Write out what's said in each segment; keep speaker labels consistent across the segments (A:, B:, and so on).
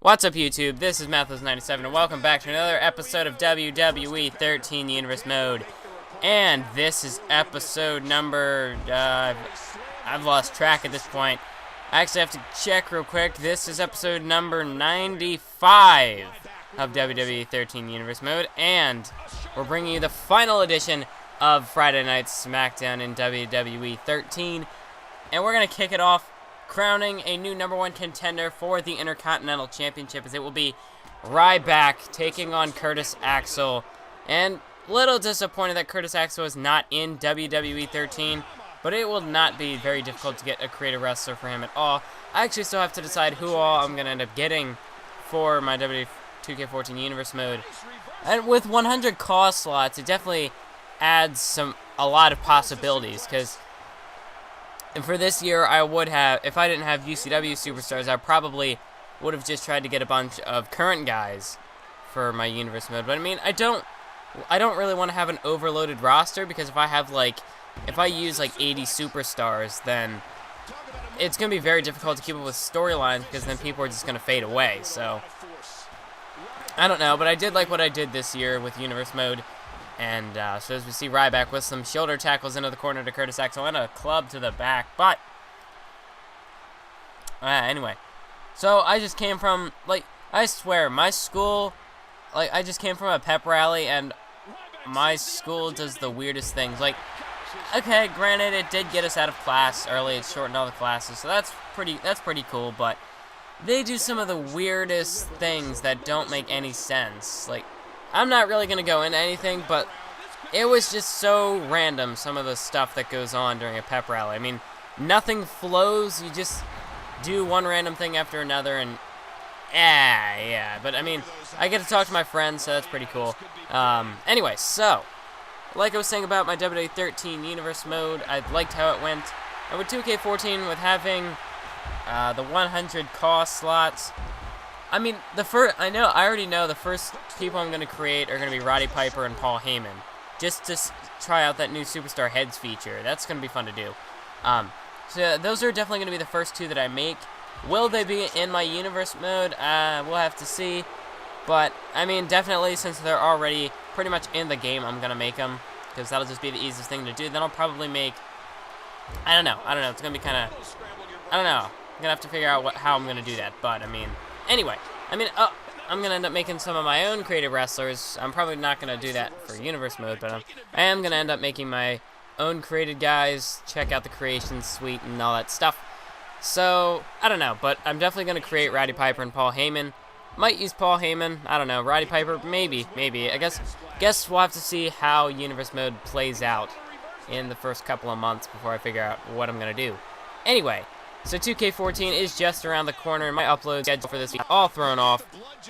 A: What's up, YouTube? This is Mathos97, and welcome back to another episode of WWE 13 Universe Mode. And this is episode number, I've lost track at this point. I actually have to check real quick. This is episode number 95 of WWE 13 Universe Mode, and we're bringing you the final edition of Friday Night's Smackdown in WWE 13. And we're going to kick it off crowning a new #1 contender for the Intercontinental Championship, as it will be Ryback taking on Curtis Axel. And little disappointed that Curtis Axel is not in WWE 13, but it will not be very difficult to get a creative wrestler for him at all. I actually still have to decide who all I'm going to end up getting for my WWE 2K14 Universe Mode. And with 100 call slots, it definitely adds a lot of possibilities, because and for this year, I would have, if I didn't have UCW superstars, I probably would have just tried to get a bunch of current guys for my universe mode. But I mean, I don't really want to have an overloaded roster, because if I use like 80 superstars, then it's going to be very difficult to keep up with storylines, because then people are just going to fade away. So I don't know, but I did like what I did this year with universe mode. And so as we see Ryback with some shoulder tackles into the corner to Curtis Axel and a club to the back. But anyway, so I just came from, like, I swear, my school, like, I just came from a pep rally, and my school does the weirdest things. Like, okay, granted, it did get us out of class early. It shortened all the classes, so that's pretty cool. But they do some of the weirdest things that don't make any sense. Like, I'm not really going to go into anything, but it was just so random, some of the stuff that goes on during a pep rally. I mean, nothing flows. You just do one random thing after another, and yeah. But, I mean, I get to talk to my friends, so that's pretty cool. Anyway, so, like I was saying about my WWE 13 Universe Mode, I liked how it went. And with 2K14, with having the 100 cost slots, I mean, I already know the first people I'm going to create are going to be Roddy Piper and Paul Heyman, just to try out that new Superstar Heads feature. That's going to be fun to do. So those are definitely going to be the first two that I make. Will they be in my universe mode? We'll have to see. But, I mean, definitely, since they're already pretty much in the game, I'm going to make them, because that'll just be the easiest thing to do. Then I'll probably make, I don't know. It's going to be kind of, I don't know. I'm going to have to figure out how I'm going to do that. But, I mean, anyway, I'm going to end up making some of my own creative wrestlers. I'm probably not going to do that for Universe Mode, but I am going to end up making my own created guys, check out the Creation Suite and all that stuff. So, I don't know, but I'm definitely going to create Roddy Piper and Paul Heyman. Might use Paul Heyman, I don't know. Roddy Piper, maybe. I guess we'll have to see how Universe Mode plays out in the first couple of months before I figure out what I'm going to do. Anyway, so 2K14 is just around the corner. My upload schedule for this week all thrown off.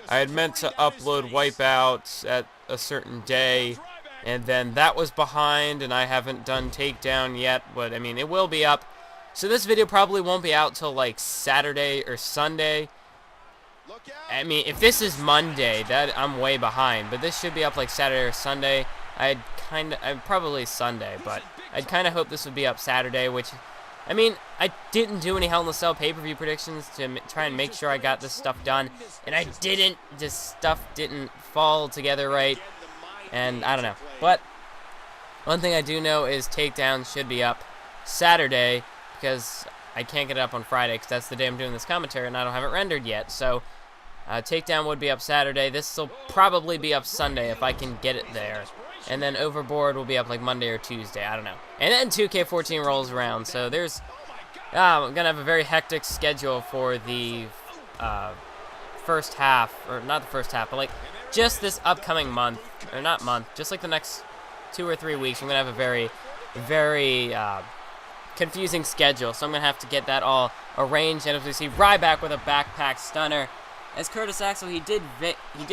A: I had meant to upload Wipeout at a certain day, and then that was behind, and I haven't done Takedown yet, but I mean, it will be up. So this video probably won't be out till like Saturday or Sunday. I mean, if this is Monday, I'm way behind, but this should be up like Saturday or Sunday. I'd probably Sunday, but I'd kind of hope this would be up Saturday, which, I mean, I didn't do any Hell in a Cell pay-per-view predictions to try and make sure I got this stuff done, and I didn't. This stuff didn't fall together right, and I don't know. But one thing I do know is Takedown should be up Saturday, because I can't get it up on Friday because that's the day I'm doing this commentary and I don't have it rendered yet. So Takedown would be up Saturday. This will probably be up Sunday if I can get it there. And then Overboard will be up like Monday or Tuesday. I don't know. And then 2K14 rolls around. So there's... I'm going to have a very hectic schedule for the first half. Or not the first half, but like just this upcoming month. Or not month. Just like the next 2 or 3 weeks. I'm going to have a very, very confusing schedule. So I'm going to have to get that all arranged. And as we see, Ryback with a backpack stunner. As Curtis Axel, he did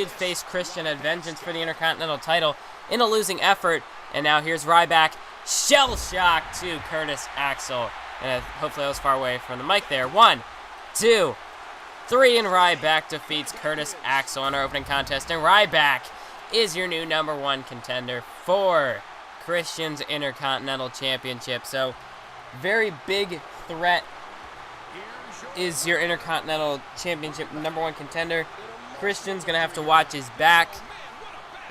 A: face Christian at Vengeance for the Intercontinental title in a losing effort, and now here's Ryback, shell shock to Curtis Axel, and hopefully I was far away from the mic there. 1, 2, 3, and Ryback defeats Curtis Axel in our opening contest, and Ryback is your new #1 contender for Christian's Intercontinental Championship. So, very big threat is your Intercontinental Championship #1 contender. Christian's going to have to watch his back.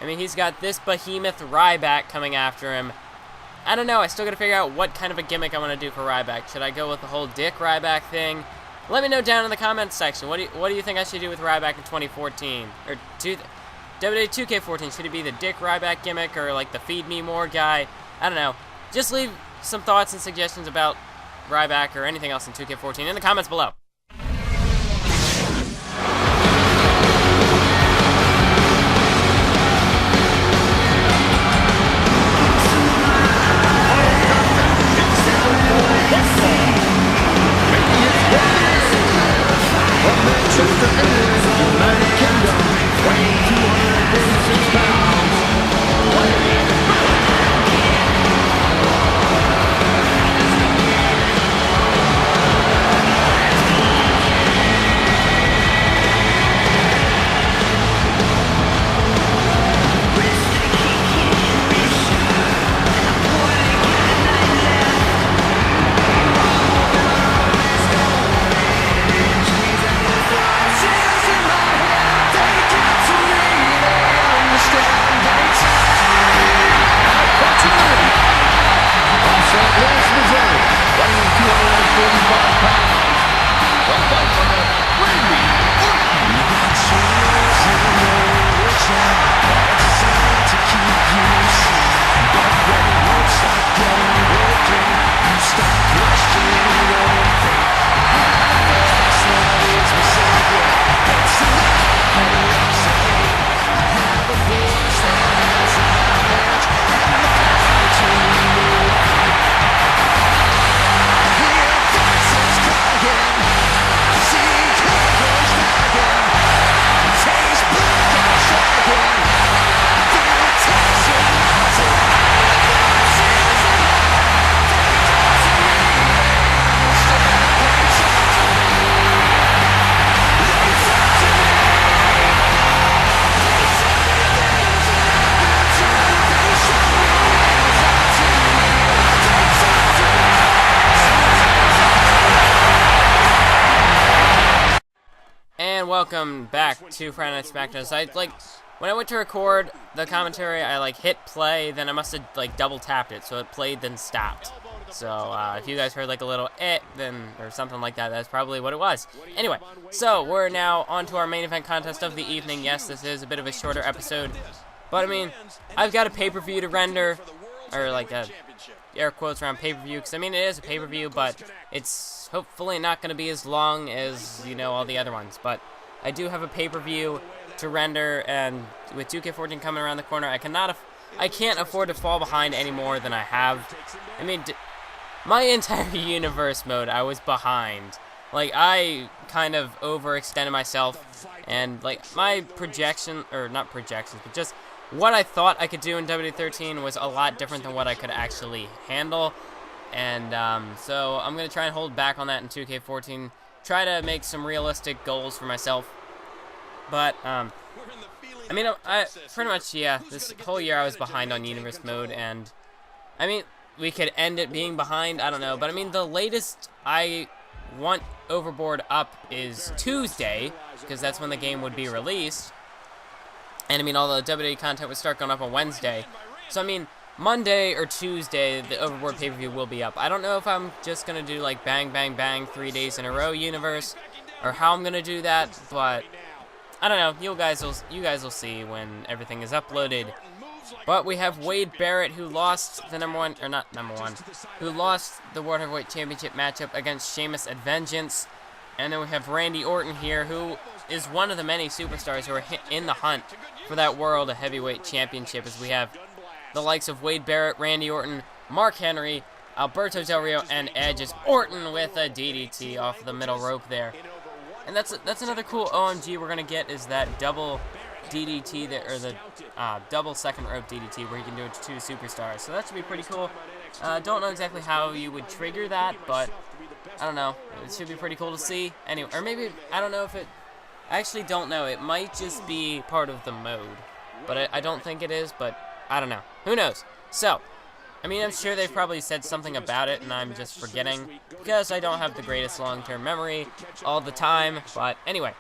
A: I mean, he's got this behemoth Ryback coming after him. I don't know. I still got to figure out what kind of a gimmick I want to do for Ryback. Should I go with the whole Dick Ryback thing? Let me know down in the comments section. What do you think I should do with Ryback in 2014? Or WWE 2K14? Should it be the Dick Ryback gimmick or like the Feed Me More guy? I don't know. Just leave some thoughts and suggestions about Ryback or anything else in 2K14 in the comments below. Welcome back to Friday Night Smackdown. So when I went to record the commentary, I hit play, then I must have double tapped it, so it played then stopped. So if you guys heard a little then or something like that, that's probably what it was. Anyway, so we're now on to our main event contest of the evening. Yes, this is a bit of a shorter episode, but I mean, I've got a pay-per-view to render, or air quotes around pay-per-view, because I mean it is a pay-per-view, but it's hopefully not going to be as long as all the other ones. But I do have a pay-per-view to render, and with 2K14 coming around the corner, I can't afford to fall behind any more than I have. I mean, my entire universe mode, I was behind. I kind of overextended myself, and my projection, or not projections, but just what I thought I could do in WWE13 was a lot different than what I could actually handle. And so I'm going to try and hold back on that in 2K14. Try to make some realistic goals for myself. But, I mean, I pretty much, yeah, this whole year I was behind on Universe Mode. And, I mean, we could end it being behind, I don't know. But, I mean, the latest I want Overboard up is Tuesday, because that's when the game would be released. And, I mean, all the WWE content would start going up on Wednesday. So, I mean, Monday or Tuesday, the Overboard pay-per-view will be up. I don't know if I'm just going to do, like, bang, bang, bang, 3 days in a row universe, or how I'm going to do that, but I don't know. You guys will see when everything is uploaded. But we have Wade Barrett, who lost the who lost the World Heavyweight Championship matchup against Sheamus at Vengeance. And then we have Randy Orton here, who is one of the many superstars who are in the hunt for that World Heavyweight Championship, as we have the likes of Wade Barrett, Randy Orton, Mark Henry, Alberto Del Rio, and Edge, as Orton with a DDT off the middle rope there. And that's another cool OMG we're going to get, is that double DDT, or the double second rope DDT, where you can do it to 2 superstars. So that should be pretty cool. Don't know exactly how you would trigger that, but I don't know. It should be pretty cool to see. Anyway, or maybe, I don't know if it, I actually don't know. It might just be part of the mode, but I don't think it is, but I don't know. Who knows? So, I mean, I'm sure they've probably said something about it, and I'm just forgetting, because I don't have the greatest long-term memory all the time. But anyway,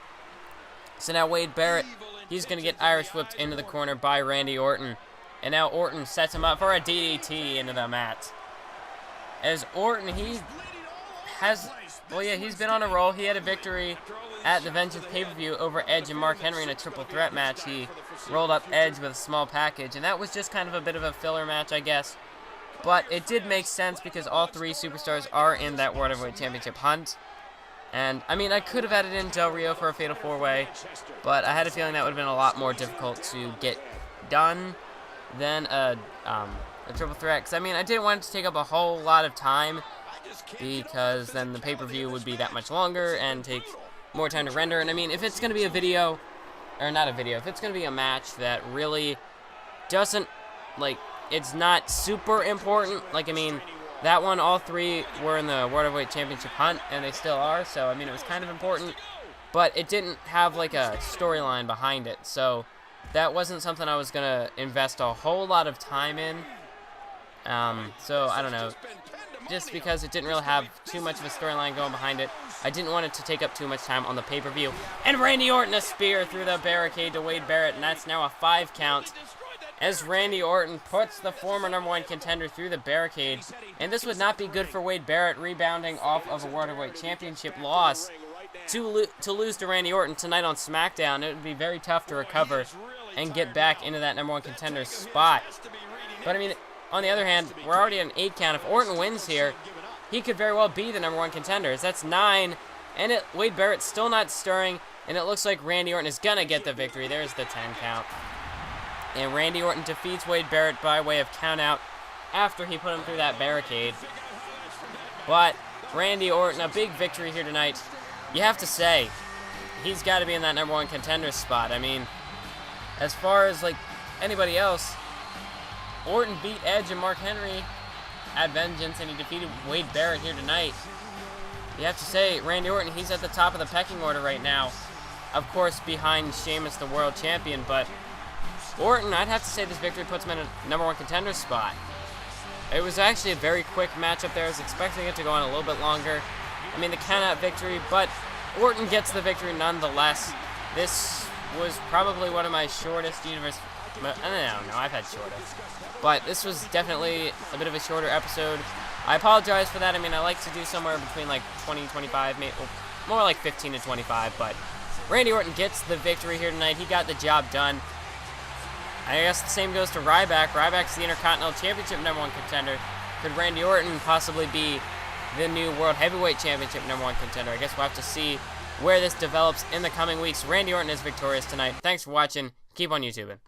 A: so now Wade Barrett, he's going to get Irish whipped into the corner by Randy Orton. And now Orton sets him up for a DDT into the mat. As Orton, he's been on a roll. He had a victory at the Vengeance pay-per-view over Edge and Mark Henry in a triple threat match. He rolled up Edge with a small package, and that was just kind of a bit of a filler match, I guess. But it did make sense because all 3 superstars are in that World Heavyweight Championship hunt. And, I mean, I could have added in Del Rio for a Fatal 4-Way, but I had a feeling that would have been a lot more difficult to get done than a triple threat. Because, I mean, I didn't want it to take up a whole lot of time, because then the pay-per-view would be that much longer and take more time to render. And, I mean, if it's going to be a video, or not a video, if it's going to be a match that really doesn't, like, it's not super important, like, I mean, that one, all 3 were in the World Heavyweight Championship hunt, and they still are, so, I mean, it was kind of important, but it didn't have, like, a storyline behind it, so that wasn't something I was going to invest a whole lot of time in. So, I don't know, just because it didn't really have too much of a storyline going behind it, I didn't want it to take up too much time on the pay-per-view. And Randy Orton, a spear through the barricade to Wade Barrett, and that's now a 5 count, as Randy Orton puts the former #1 contender through the barricade. And this would not be good for Wade Barrett, rebounding off of a World Heavyweight Championship loss to lose to Randy Orton tonight on Smackdown. It would be very tough to recover and get back into that #1 contender spot. But, I mean, on the other hand, we're already at an 8 count. If Orton wins here, he could very well be the #1 contender. That's 9, and Wade Barrett's still not stirring, and it looks like Randy Orton is going to get the victory. There's the 10 count. And Randy Orton defeats Wade Barrett by way of countout after he put him through that barricade. But Randy Orton, a big victory here tonight. You have to say, he's got to be in that #1 contender spot. I mean, as far as, like, anybody else, Orton beat Edge and Mark Henry at Vengeance, and he defeated Wade Barrett here tonight. You have to say, Randy Orton, he's at the top of the pecking order right now. Of course, behind Sheamus, the world champion, but Orton, I'd have to say this victory puts him in a #1 contender spot. It was actually a very quick matchup there. I was expecting it to go on a little bit longer. I mean, the countout victory, but Orton gets the victory nonetheless. This was probably one of my shortest universe... I don't know, I've had shorter. But this was definitely a bit of a shorter episode. I apologize for that. I mean, I like to do somewhere between like 20, 25, maybe, well, more like 15 to 25, but Randy Orton gets the victory here tonight. He got the job done. I guess the same goes to Ryback. Ryback's the Intercontinental Championship #1 contender. Could Randy Orton possibly be the new World Heavyweight Championship #1 contender? I guess we'll have to see where this develops in the coming weeks. Randy Orton is victorious tonight. Thanks for watching. Keep on YouTubing.